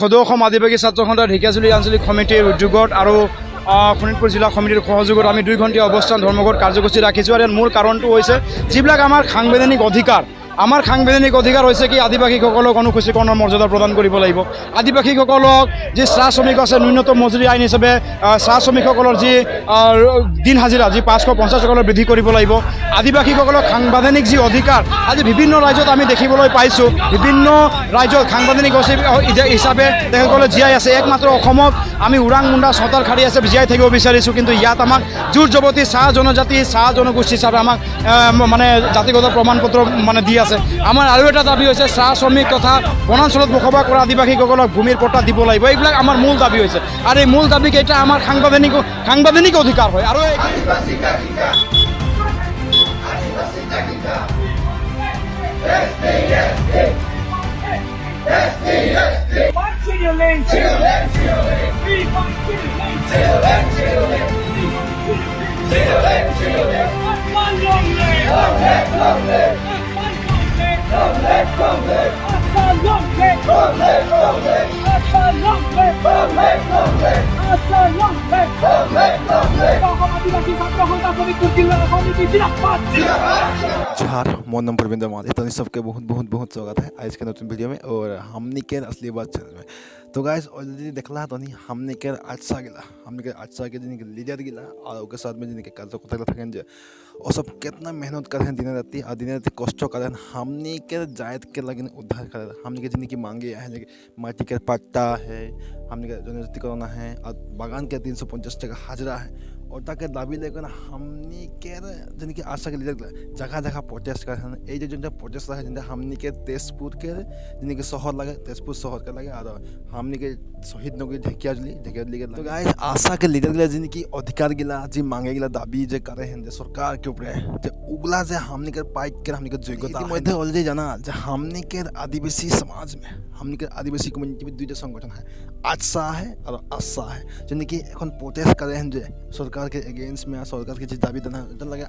সদৌ অসম আদিবাসী ছাত্ৰ সন্থাৰ ঢেকীয়াজুলি আঞ্চলিক সমিতিৰ উদ্যোগত আৰু শোণিতপুৰ জিলা সমিতিৰ সহযোগত আমি 2 ঘণ্টীয়া অৱস্থান ধৰ্মঘট কাৰ্যসূচী ৰাখিছোঁ। আৰু মূল কাৰণটো হৈছে যিবিলাক আমাৰ সাংবিধানিক অধিকাৰ হৈছে কি আদিবাসীসকলক অনুসূচীকৰণৰ মৰ্যাদা প্ৰদান কৰিব লাগিব। আদিবাসীসকলক যি চাহ শ্ৰমিক আছে ন্যূনতম মজুৰি আইন হিচাপে চাহ শ্ৰমিকসকলৰ যি দিন হাজিৰা যি 550 টকালৈ বৃদ্ধি কৰিব লাগিব। আদিবাসীসকলক সাংবিধানিক যি অধিকাৰ আজি বিভিন্ন ৰাজ্যত আমি দেখিবলৈ পাইছোঁ, বিভিন্ন ৰাজ্যত সাংবিধানিক হিচাপে তেখেতসকলে জীয়াই আছে। একমাত্ৰ অসমত আমি ওৰাং মুণ্ডা ছটাৰ খাৰী আছে জীয়াই থাকিব বিচাৰিছোঁ, কিন্তু ইয়াত আমাক জোৰ জবতি চাহ জনজাতি চাহ জনগোষ্ঠী হিচাপে আমাক মানে জাতিগত প্ৰমাণ পত্ৰ মানে দি আছে। আমাৰ আৰু এটা দাবী হৈছে চাহ শ্ৰমিক তথা বনাঞ্চলত বসবাস কৰা আদিবাসীসকলক ভূমিৰ পট্টা দিব লাগিব। এইবিলাক আমাৰ মূল দাবী হৈছে আৰু এই মূল দাবীকেইটা আমাৰ সাংবিধানিক অধিকাৰ হয়। আৰু झार मोहन नाम परविंदर माली, तो सबके बहुत स्वागत है आज के नতুন वीडियो में और हमनी के असली बात चैनल में। तो गाइस ऑलरेडी देखला तो हमनी के अच्छा के जिनके लीडर गिला और उसके साथ में जिनके कार्यकर्ता थकें जे और सब कितना मेहनत करें दिन राति और दिन राति कष्ट करें हमनी के जायद के लगे उद्धार करें। हमनी के जिनकी मांगे है माटी के पट्टा है, हमनी के जनजाति करना है और बागान के 350 टका हाजिरा है और ताकि दाबी लेकर हमनी के जिनकी आशा के लीडर जगह जगह प्रोटेस्ट कर जो प्रोटेस्ट है जिनके हमनी के तेजपुर के जिनके शहर लगे तेजपुर शहर के लगे और हमनी के शहीद नगरी ढेकियाजुली के तो गाइस आशा के लीडर गिला जिनकी अधिकार गिला जी मांगे गिला दाबी जे करे हैं सरकार के ऊपर जे उगला जे हमनी के पाइक के हमनी के योग्यता मध्य ऑलरेडी जाना जे हमनी के आदिवासी समाज में हमनी के आदिवासी कम्युनिटी में 2 संगठन है आशा है और आशा है जिनकी এখন प्रोटेस्ट करे हैं जे सरकार के अगेंस्ट में सरकार के जो दाबी देना लगे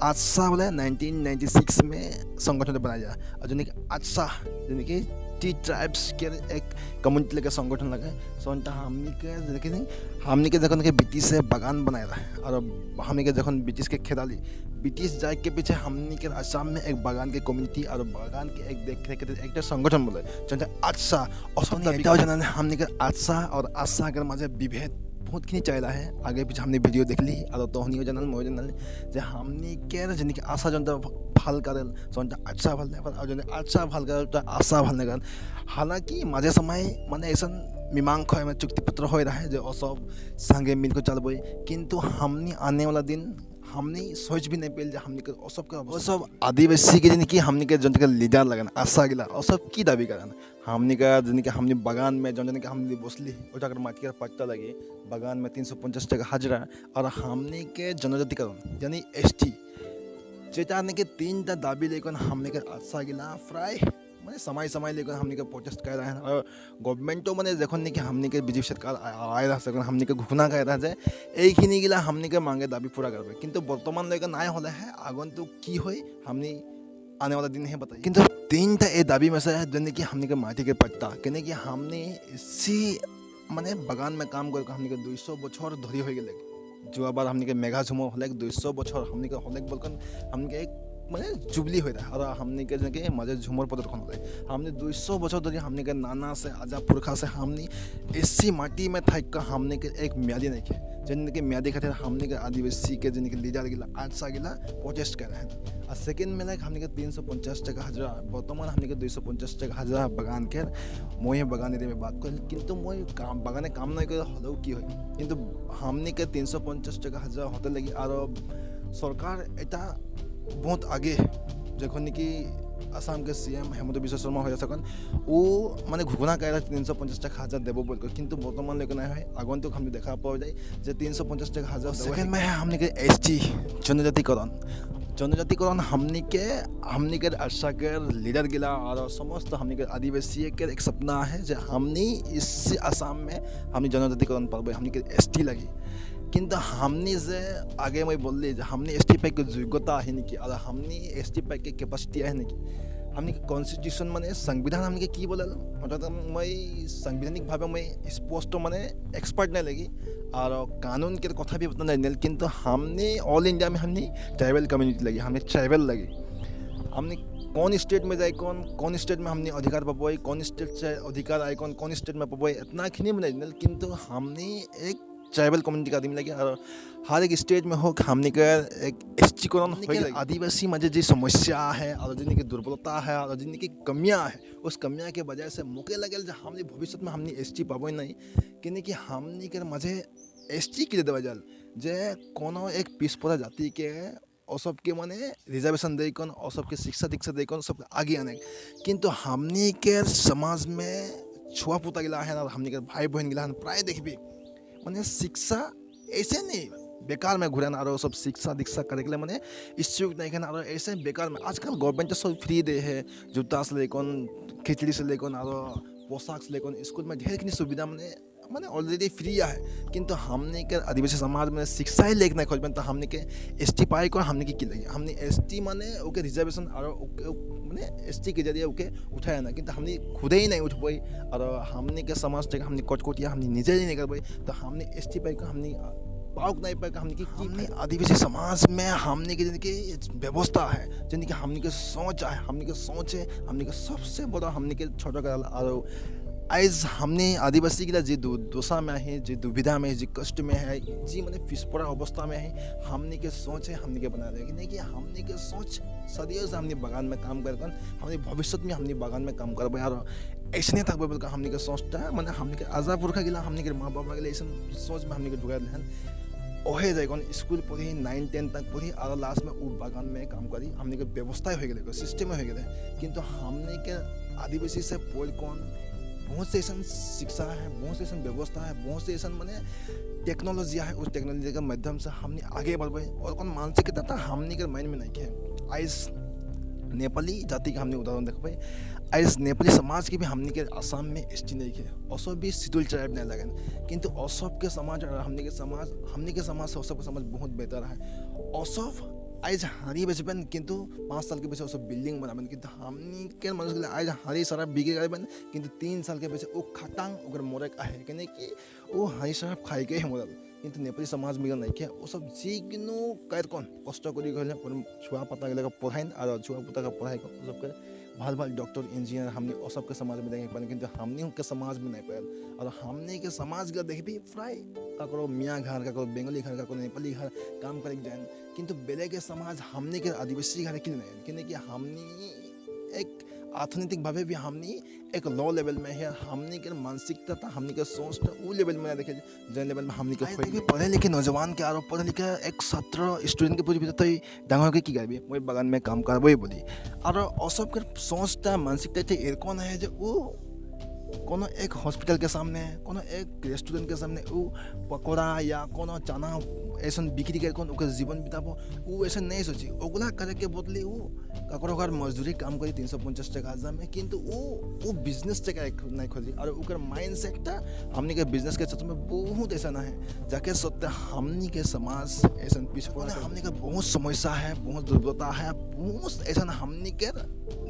आशा बोले 1996 में संगठन बनाया और जिनकी आशा जिनकी टी ट्राइब्स के एक कम्युनिटी लगे संगठन लगे सोनता हमनी के जखन के ब्रिटिश से बागान बनाया था और हमनी के जखन ब्रिटिश के खेदाली ब्रिटिश जाए के पीछे हमनी के आसाम में एक बागान के कम्युनिटी और बागान के एक देख रेख के एक संगठन बोले जो आशा और हमनी के आशा और आशा के मजे विभेद बहुत खिनी चाहिए है आगे पीछे हमने वीडियो देख ली और तोहनी जानल मैं जानल जे हमनी के जिनकी आशा जो ভাল करें सोनता अच्छा भल और जो अच्छा भल कर तो आशा भल नहीं कर। हालांकि मजे समय माने ऐसा मीमांसा में चुक्ति पत्र हो रहा है जो सब संगे मिल को चलबे किंतु हमनी आने वाला दिन हमने सोच भी नहीं पेल हमने के सब आदिवासी के जिनकी हमने के जन के लीडर लगन आशा गिला और सब की दाबी करन हमने का जिनके हमने बागान में जन के हमने बसली उठाकर माटी का पट्टा लगे बागान में 350 टका हाजिरा और हमने के जनजातिकरण यानी ST जेटा के 3टा दाबी लेकर हमने के आशा गिला फ्राई मैं समय लेकर हमने के प्रोटेस्ट कर रहे हैं और गवर्नमेंटो मैंने देखो कि हमने के बीजेपी सरकार आए रहा हमने के घोषणा कर रहा है यही गिला हमने के मांगे दाबी पूरा करबे किंतु बर्तमान लेकर ना होले है आगंतुक की होई हमने आने वाला दिन है बताइए। किंतु 3टा ए दाबी में से जन कि हमने के माटी के पट्टा कहने कि हमने इसी माने बागान में काम कर हमने के 200 बछर धरी हो गए जो बार हमने के मेघा झुमर हले 200 बछर हमने के हले बोलकर हमने के एक माने जुबली हो रहा और हमने के मजे झुमर प्रदर्शन हो हमने 200 बछर धरी हमने के नाना से आजा पुरखा से हमने इसी माटी में थक हमने के एक म्यादी नहीं के जिनके म्यादी खातिर हमने के आदिवासी के जिनके लीडर गिला आशा गिला प्रोटेस्ट कर रहे हैं और सेकेंड में लाइक हमने के 350 टका हाजिरा बर्तमान हमने के 250 टका हाजिरा बागान के मैं बागान एरिया में बात कर किंतु मैं बागाने काम नहीं कर हलो की हो किंतु हमने के 350 टका हाजिरा होते लगी और सरकार एटा बहुत आगे जखन कि आसाम के CM हेमंत बिश्व शर्मा हो सकन वो माने घोषणा कर 350 टका हाजिरा देव बोल किंतु बर्तमान लेकिन ना है आगंतुक हमने देखा पा जाए जो 350 टका हाजिरा सेकेंड में है हमने के ST जनजातिकरण हमने के आशा के लीडर गिला और समस्त हमने के आदिवासी के एक सपना है जो हमने इस आसाम में हमने जनजातिकरण पाबे हमने के ST लगी किंतु हमने से आगे मैं बोल ली हमने ST पैक की योग्यता है नहीं और हमने ST पैक की कैपेसिटी है नहीं हमने कॉन्स्टिट्यूशन माने संविधान हमने की बोले अर्थात मैं संवैधानिक भाव में स्पष्ट माने एक्सपर्ट नहीं लगी और कानून के कथा भी बता नहीं किंतु हमने ऑल इंडिया में हमने ट्राइबल कम्युनिटी लगी हमने ट्राइबल लगी हमने कौन स्टेट में जाए कौन स्टेट में हमने अधिकार पाबो कौन स्टेट से अधिकार आए कौन स्टेट में पाबो इतना खिनी में नहीं किंतु हमने एक ट्राइबल कम्युनिटी का आदमी लगे और हर एक स्टेट में हो हमने का एक एसटीकरण आदिवासी मजे जी समस्या है और जिनकी दुर्बलता है और जिनकी कमियां है उस कमियां के वजह से मुके लगे जो हमने भविष्य में हमने एसटी पाबो नहीं कि हमने के मजे एसटी के देवा जल जे कोनो एक पिछड़ा जाति के और सबके माने रिजर्वेशन दे कौन और सबके शिक्षा दीक्षा दे कौन सब आगे आने किंतु हमने के समाज में छुआ पुता गिला है और हमने के भाई बहन गिला है प्राय देखबी माने शिक्षा ऐसे नहीं बेकार में घुराना और सब शिक्षा दीक्षा करे के लिए माने इच्छुक नहीं करना और ऐसे बेकार में आजकल गवर्नमेंट तो सब फ्री दे है जूता से लेकर खिचड़ी से लेकर और पोशाक से लेकर स्कूल में ढेर की सुविधा माने ऑलरेडी फ्री है किंतु हमने के आदिवासी समाज में शिक्षा ही लेकर नहीं खोज तो हमने के एसटी पाई को हमने की लगी हमने एसटी माने ओके रिजर्वेशन और माने एसटी के जरिए ओके उठाया ना किंतु हमने खुद ही नहीं उठ पाई और हमने के समाज से हमने कोटकोटिया हमने निजे ही नहीं कर पाई तो हमने एसटी पाई को हमने पाउक नहीं पाएगा हमने की आदिवासी समाज में हमने के जिनकी व्यवस्था है जिनकी हमने के सोच है हमने के सोच है हमने के सबसे बड़ा हमने के छोटा कर और आज हमने आदिवासी के लिए जी दोषा में है जी दुविधा में है जी कष्ट में है जी मैंने पिछड़ा अवस्था में है हमने के सोच है हमने के बना रहे नहीं कि हमने के सोच सदियों से हमने बागान में काम कर हमने भविष्य में हमने बागान में काम करबे और ऐसे नहीं तक बोल हमने के सोचता मैंने हमने के आजा पुरखा गिला हमने के माँ बाप के ऐसा सोच में हमने के ढुका दिल ओहे जाए कौन स्कूल पढ़ी 9-10 तक पढ़ी और लास्ट में वो बागान में काम करी हमने के व्यवस्था हो गए सिस्टम हो गए किंतु हमने के आदिवासी से पोल कौन बहुत से ऐसा शिक्षा है बहुत से ऐसा व्यवस्था है बहुत से ऐसा मैंने टेक्नोलॉजी है उस टेक्नोलॉजी के माध्यम से हमने आगे बढ़े और कौन मानसिकता था हमने के माइंड में नहीं किया आज नेपाली जाति का हमने उदाहरण देख पाए आज नेपाली समाज की भी हमने के आसाम में एसटी नहीं किया औसब भी शिड्यूल ट्राइब नहीं लगन किंतु औसब के समाज और हमने के समाज से औसब का समाज बहुत बेहतर है औसब आज हारी बेचबन किंतु 5 साल के पीछे सब बिल्डिंग बनाबन किंतु हमनी के मनुष्य के आज हारी सारा बिके गए किंतु 3 साल के पीछे वो खटांग ओकर मोरे आहे कि वो हारी सारा खाई के मोरल किंतु नेपाली समाज में नहीं किया वो सब जिग्नो कैर कौन कष्ट करी गए छुआ पता गए पढ़ाई और छुआ पुता का पढ़ाई सबके भल भल डॉक्टर इंजीनियर हमने वो सबके समाज में देखे पाए किंतु हमने के समाज में नहीं पायल और हमने के समाज का देख भी प्राय ककरो मियाँ घर ककरो बेंगली घर ककरो नेपाली घर काम करे जाए किंतु बेले के समाज हमने के आदिवासी घर क्यों नहीं कि हमने एक अर्थनैतिक भावे भी हमने एक लो लेवल में है हमने के मानसिकता था हमने के सोच था वो लेवल में देखे जन लेवल में हमने के पढ़े लिखे नौजवान के आरोप पढ़े लिखे एक छात्र स्टूडेंट के पूरी तो डांगर के की गाबी मैं बागान में काम करबे बोली और सब के सोचता मानसिकता थे कौन है जो वो कोनो एक हॉस्पिटल के सामने कोनो एक रेस्टोरेंट के सामने वो पकौड़ा या कोनो चना ऐसा बिक्री कर कौन ओकर जीवन बिताबो वो ऐसा नहीं सोची ओगला करे के बदले वो ककरो घर मजदूरी काम करी 350 टका हजार में किंतु वो बिजनेस टका नहीं खोजी और ओकर माइंड सेट हमनी के बिजनेस के क्षेत्र में बहुत ऐसा ना है जाके सोचते हमनी के समाज ऐसा पिछड़ा हमनी का बहुत समस्या है बहुत दुर्बलता है बहुत ऐसा ना हमनी के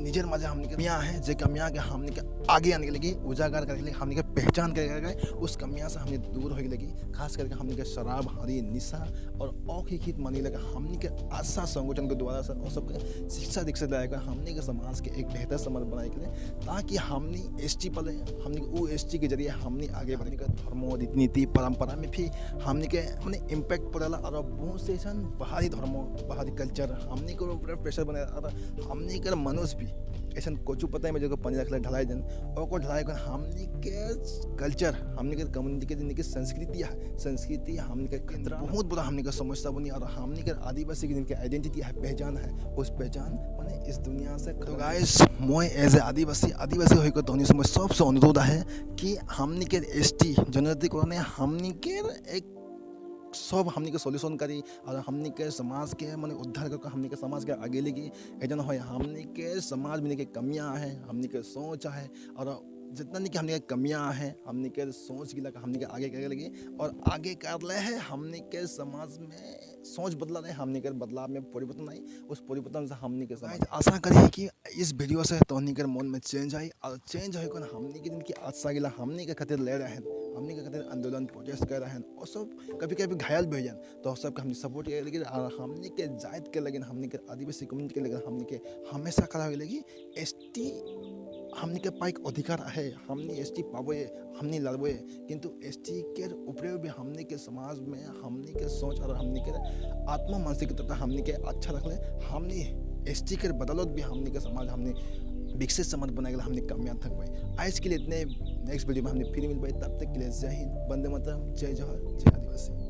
निजर मजा हमनी के कमियां है जे कमियां के हमनी के आगे आने के लगी उजागर करने के लिए हमनी के पहचान करके उस कमियां से हमने दूर होने लगी खास करके हमनी के शराब हरी निशा और अखिखित मानी लगा हमनी के आशा संगठन के द्वारा से और सबके शिक्षा दीक्षा दिलाएगा हमनी के समाज के एक बेहतर समाज बनाने के लिए ताकि हमनी एसटी पले हमनी वो एसटी के जरिए हमनी आगे बढ़ने का धर्म रीति परंपरा में भी हमनी के माने इम्पैक्ट पड़ेला और बहुत से ऐसा बाहरी धर्म बाहरी कल्चर हमनी को प्रेशर बने और हमनी के मनुष्य भी ऐसा कोचू पता है जो पानी रखला ढलाई जन और को ढलाई कर हमनी के कल्चर हमनी के कम्युनिटी के जिनकी संस्कृति हमनी के केंद्र बहुत बड़ा हमनी का समस्या बनी और हमनी के आदिवासी की जिनकी आइडेंटिटी है पहचान है उस पहचान माने इस दुनिया से तो गाइस मैं एज ए आदिवासी होकर धोनी से सबसे अनुरोध है कि हमनी के एसटी जनजाति को हमनी के एक सब हमनी के सॉल्यूशन करी और हमनी के समाज के माने उद्धार करके हमनी के समाज के आगे लेगी एजन हो हमनी के समाज में के कमियां है हमनी के सोच है और जितना नहीं कि हमने के कमियां हैं, हमने के सोच गिला हमने के आगे करे लगी और आगे कर ले है। हमने के समाज में सोच बदला रहे, हमने के बदलाव में परिवर्तन आई, उस परिवर्तन से हमने के समाज आशा करें कि इस वीडियो से तो हमने के मन में चेंज आई और चेंज हो कौन हमने के दिन की आशा गिला हमने के खातिर ले रहे हैं, हमने के खातिर आंदोलन प्रोटेस्ट कर रहे हैं और सब कभी कभी घायल भी हो जाए तो सबके हमने सपोर्ट करे लगे। और हमने के जात के लगे, हमने के आदिवासी कम्युनिटी के लगे, हमने के हमेशा खड़ा हो लगी। एसटी हमने के पाइक अधिकार है, हमने एसटी पाबे, हमने लड़बे, किंतु एसटी के ऊपर भी हमने के समाज में हमने के सोच और हमने के आत्मा मानसिकता हमने के अच्छा रख ले। हमने एसटी के बदौलत भी हमने के समाज हमने विकसित समाज बनाए हमने कामयाब थक पाए। आज के लिए इतने, नेक्स्ट वीडियो में हमने फिर मिल पाए, तब तक के लिए जय हिंद, वंदे मातरम, जय जवाहर, जय आदिवासी।